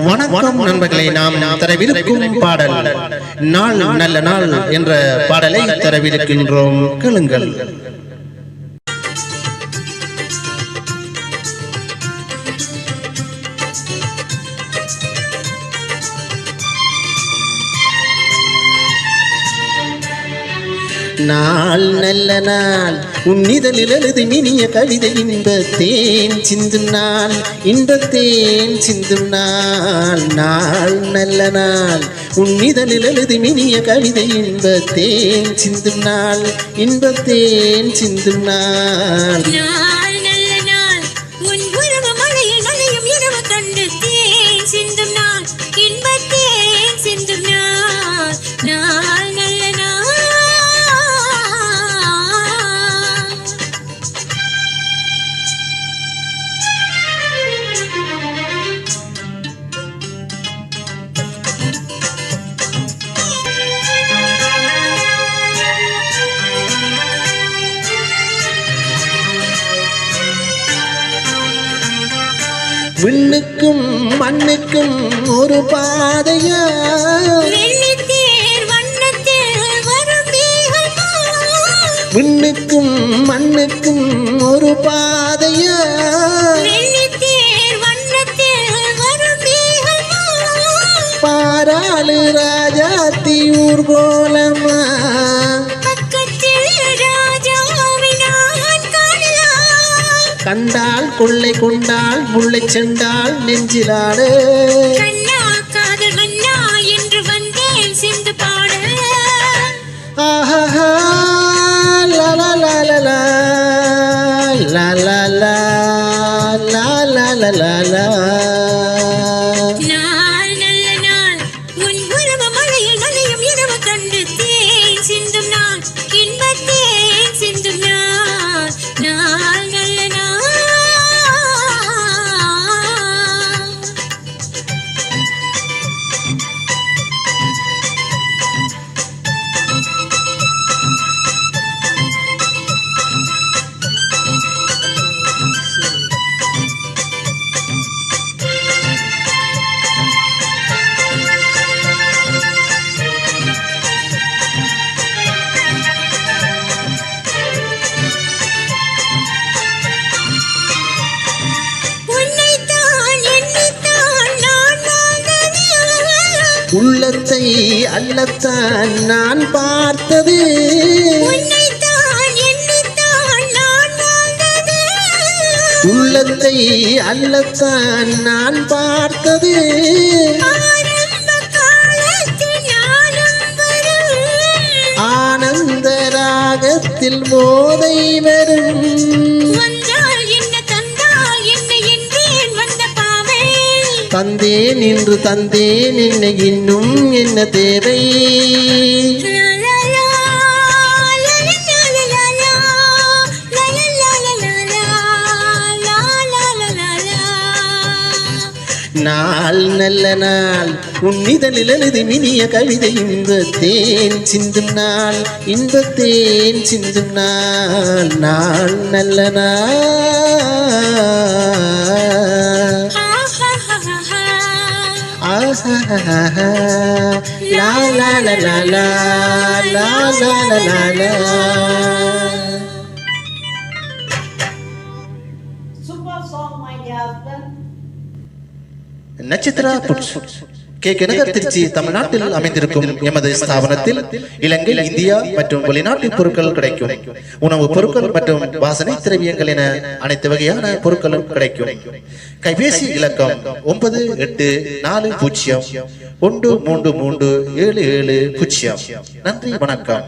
வணக்கம் நண்பர்களே, நாம் தரவிருக்கும் பாடல் நாள் நல்ல நாள் என்ற பாடலை தரவிருக்கின்றோம். கேளுங்கள். நாள் நல்ல நாள், உன்னிதழில் எழுதி மினிய கவிதை இன்பத்தேன் சிந்தும் நாள், இன்பத்தேன் சிந்தும் நாள். நாள் நல்ல நாள், உன்னிதழில் எழுதி மினிய கவிதை இன்பத்தேன் சிந்தும் நாள், இன்பத்தேன் சிந்தும் நாள். விண்ணுக்கும் மண்ணுக்கும் ஒரு பாதையா, விண்ணுக்கும் மண்ணுக்கும் ஒரு பாதையா, பாராளு ராஜாத்தி ஊர்கோலமா, கண்டால் கொள்ளை கொண்டால் முல்லை சென்றால் நெஞ்சிலாடு, என்று வந்தேன் சிந்து பாட. ஆஹா லா லா லா லா லா லா லா லா லா லா லா லா. நாள் நல்ல நாள், உன் உறவு மழையில் நனையும் இரவு கண்டு தேன் சிந்தும் நாள், இன்பத்தேன் சிந்தும் நாள். நாள் நல்ல நாள். உள்ளத்தை அல்லத்தான் நான் பார்த்தது, உள்ளத்தை அல்லத்தான் நான் பார்த்தது, ஆனந்த ராகத்தில் போதை வரும், தந்தேன் இன்று தந்தேன் என்னை இன்னும் என்ன தேவை. நாள் நல்ல நாள், உன்னிதழில் எழுதி மினிய கவிதை இன்பத்தேன் சிந்தும் நாள், இன்பத்தேன் சிந்தும் நாள். நாள் நல்ல நாள். லா லா லா லா லா லா லா லா லா. நட்சத்திரா கேக் நகர் திருச்சி தமிழ்நாட்டில் அமைந்திருக்கும் எமது ஸ்தாபனத்தில் இலங்கை, இந்தியா மற்றும் வெளிநாட்டின் பொருட்கள் கிடைக்கும். உணவு பொருட்கள் மற்றும் வாசனை திரவியங்கள் என அனைத்து வகையான பொருட்களும் கிடைக்கும். கைபேசி இலக்கம் 9840133770. நன்றி, வணக்கம்.